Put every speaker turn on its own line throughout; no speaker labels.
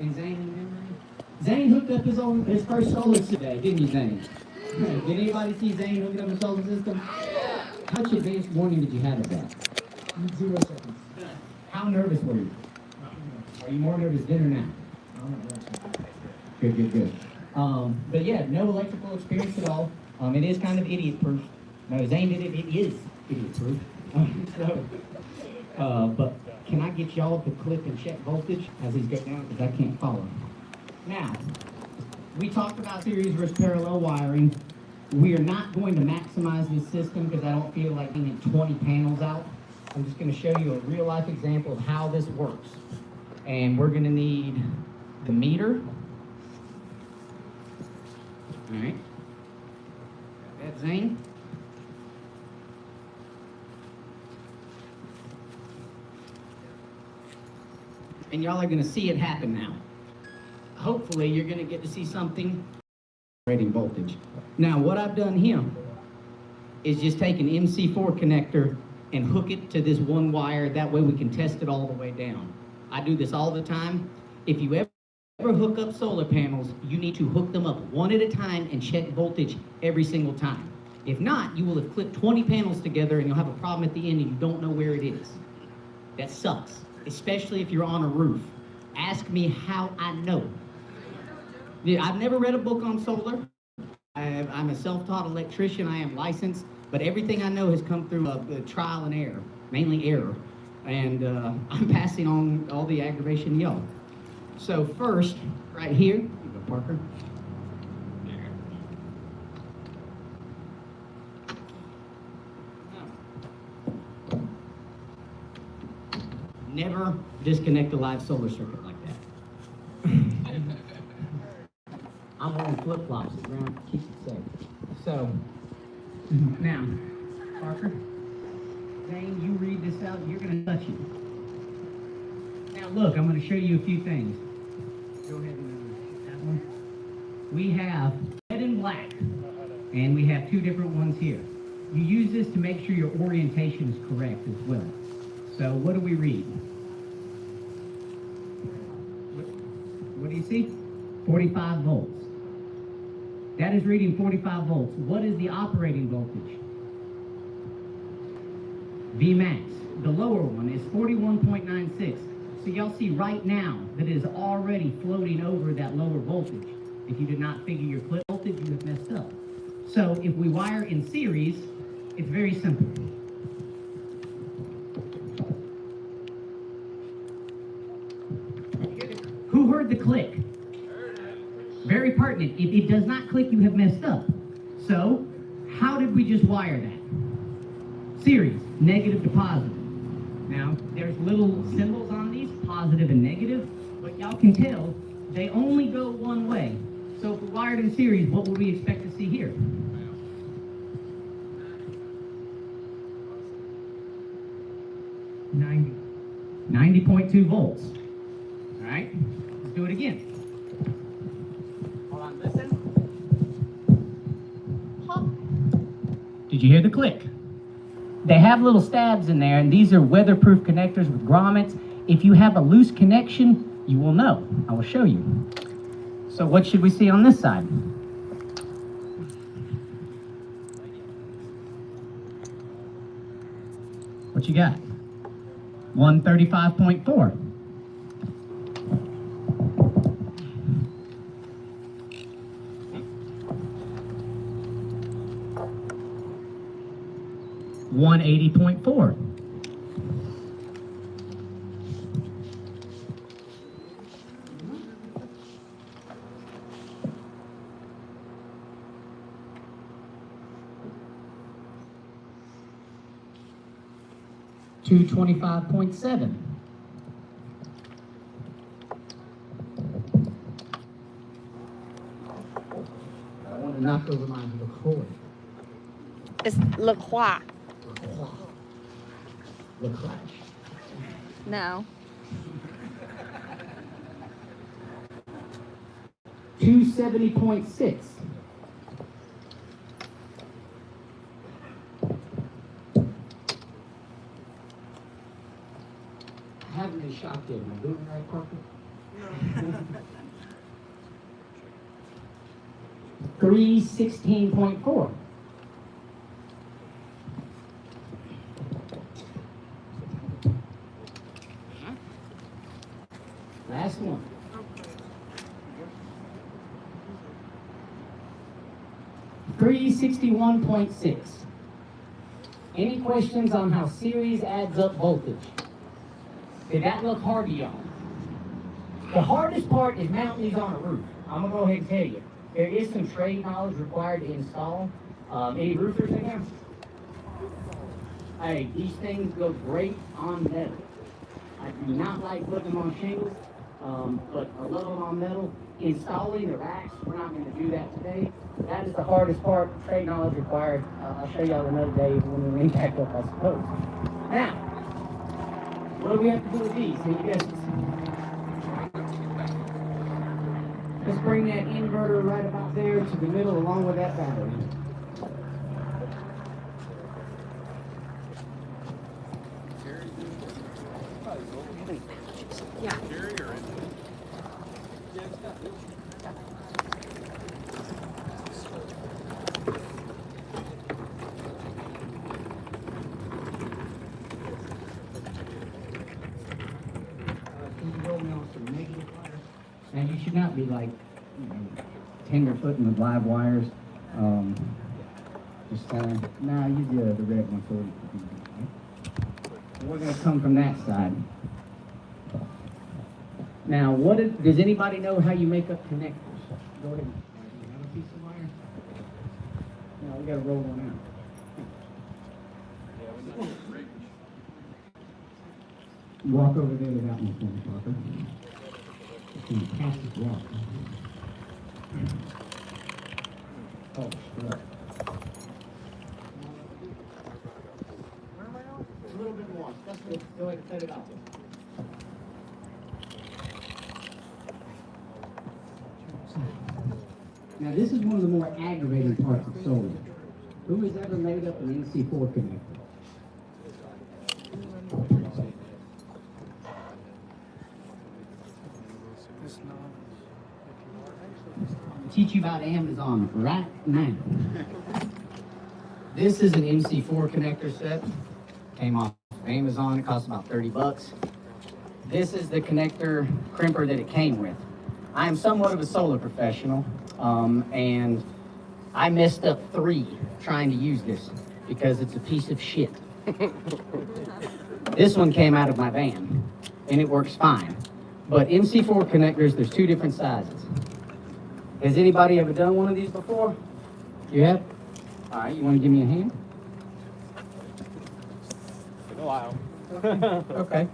Zane hooked up his first solar today, didn't you, Zane? Did anybody see Zane hooking up his solar system? How much advance warning did you have of that?
0 seconds.
How nervous were you? Are you more nervous then or now? Good. But yeah, no electrical experience at all. It is kind of idiot-proof. No, Zane did it. It is idiot-proof. But can I get y'all to click and check voltage as these go down? Because I can't follow. Now, we talked about series versus parallel wiring. We are not going to maximize this system because I don't feel like getting 20 panels out. I'm just going to show you a real-life example of how this works. And we're going to need the meter. All right. That's Zane. And y'all are going to see it happen now. Hopefully, you're going to get to see something rating voltage. Now, what I've done here is just take an MC4 connector and hook it to this one wire. That way we can test it all the way down. I do this all the time. If you ever hook up solar panels, you need to hook them up one at a time and check voltage every single time. If not, you will have clipped 20 panels together and you'll have a problem at the end and you don't know where it is. That sucks, especially if you're on a roof. Ask me how I know. I've never read a book on solar. I'm a self-taught electrician. I am licensed, but everything I know has come through trial and error, mainly error. And I'm passing on all the aggravation to y'all. So first, right here, you go, Parker. Never disconnect a live solar circuit like that. I'm wearing flip-flops. The ground keeps it safe. So, now, Parker, Zane, you read this out. You're going to touch it. Now, look, I'm going to show you a few things. Go ahead and that one. We have red and black, and we have two different ones here. You use this to make sure your orientation is correct as well. So, what do we read? What do you see? 45 volts. That is reading 45 volts. What is the operating voltage? Vmax. The lower one is 41.96. So y'all see right now that it is already floating over that lower voltage. If you did not figure your clip voltage, you have messed up. So if we wire in series, it's very simple. Who heard the click? Very pertinent. If it does not click, you have messed up. So, how did we just wire that? Series, negative to positive. Now, there's little symbols on these, positive and negative, but y'all can tell they only go one way. So if we wired in series, what would we expect to see here? Ninety point two volts. All right, let's do it again. Hold on, listen. Pop. Did you hear the click? They have little stabs in there, and these are weatherproof connectors with grommets. If you have a loose connection, you will know. I will show you. So what should we see on this side? What you got? 135.4. $180.4. $225.7. I want to knock over my record.
It's La Croix.
The crash.
No.
270.6. I haven't been shocked yet. Am I doing it right, Parker?
No.
$316.4. Last one. $361.6. Any questions on how series adds up voltage? Did that look hard to y'all? The hardest part is mounting these on a roof. I'm gonna go ahead and tell you. There is some trade knowledge required to install. Any roofers in here? Hey, these things go great on metal. I do not like putting them on shingles, but I love them on metal. Installing the racks, we're not going to do that today. That is the hardest part, trade knowledge required. I'll show y'all another day when we ring back up, I suppose. Now, what do we have to do with these? Any guesses? Let's bring that inverter right about there to the middle along with that battery.
Yeah.
And you should not be like, tenderfooting with live wires. Just nah, use the red one for it. We're gonna come from that side. Now, does anybody know how you make up connectors? Go ahead. You have a piece of wire? No, we gotta roll one out. Walk over there to that one for me, Parker. Fantastic walk. Oh, right. A little bit more. That's good. Go ahead and set it up. Now, this is one of the more aggravating parts of solar. Who has ever made up an NC4 connector? Teach you about Amazon right now. This is an MC4 connector set. Came off Amazon. It cost about 30 bucks. This is the connector crimper that it came with. I am somewhat of a solar professional, and I messed up 3 trying to use this because it's a piece of shit. This one came out of my van, and it works fine. But MC4 connectors, there's 2 different sizes. Has anybody ever done one of these before? You have? All right, you want to give me a hand?
Took a while.
Okay.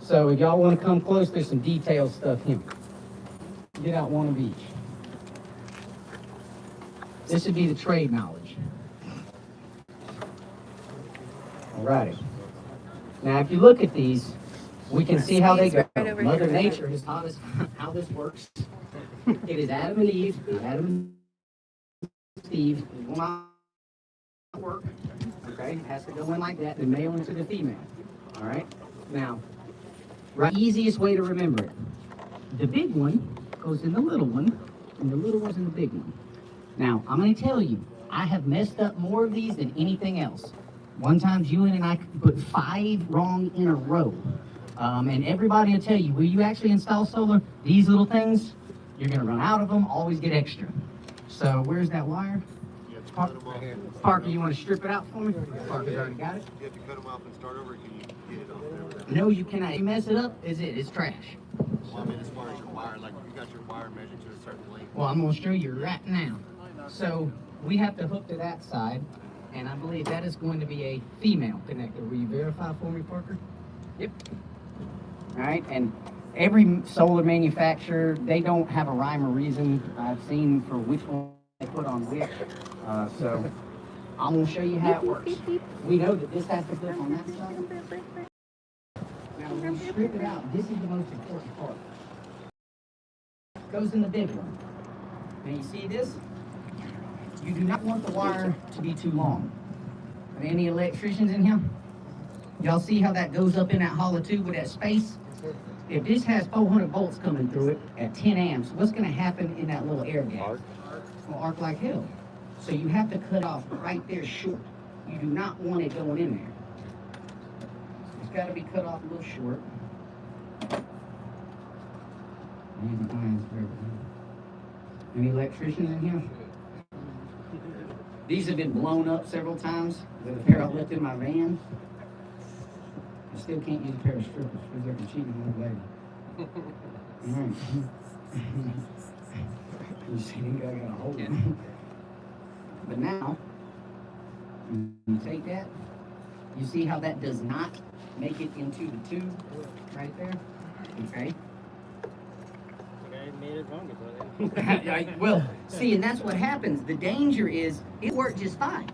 So if y'all want to come close, there's some detailed stuff here. Get out one of each. This would be the trade knowledge. All righty. Now, if you look at these, we can see how they go.
Right over
Mother
here.
Nature has taught us how this works. It is Adam and Eve. Adam and Steve. It will not work. Okay? It has to go in like that, the male into the female. All right? Now, right, easiest way to remember it. The big one goes in the little one, and the little one's in the big one. Now, I'm going to tell you, I have messed up more of these than anything else. One time, Julian and I put 5 wrong in a row. And everybody will tell you, will you actually install solar? These little things, you're going to run out of them, always get extra. So, where's that wire? Parker, you want to strip it out for me? Parker's already got it.
You have to cut them off and start over, or can you get it off there?
No, you cannot. If you mess it up, it's trash.
Well, I mean, as far as your wire, like you got your wire measured to a certain length.
Well, I'm going to show you right now. So, we have to hook to that side, and I believe that is going to be a female connector. Will you verify for me, Parker? Yep. All right, and every solar manufacturer, they don't have a rhyme or reason I've seen for which one they put on which. So, I'm going to show you how it works. We know that this has to clip on that side. Now, when you strip it out, this is the most important part. It goes in the big one. Now, you see this? You do not want the wire to be too long. Are there any electricians in here? Y'all see how that goes up in that hollow tube with that space? if this has 400 volts coming through it at 10 amps, what's going to happen in that little air gap? Will arc like hell. So you have to cut off right there short. You do not want it going in there. It's got to be cut off a little short. Any electricians in here? These have been blown up several times with a pair I left in my van. I still can't use a pair of strippers because they're cheating on the lady. Alright. You see, I got a hold of them. But now, you take that, you see how that does not make it into the tube right there? Okay. Well, see, and that's what happens. The danger is it worked just fine.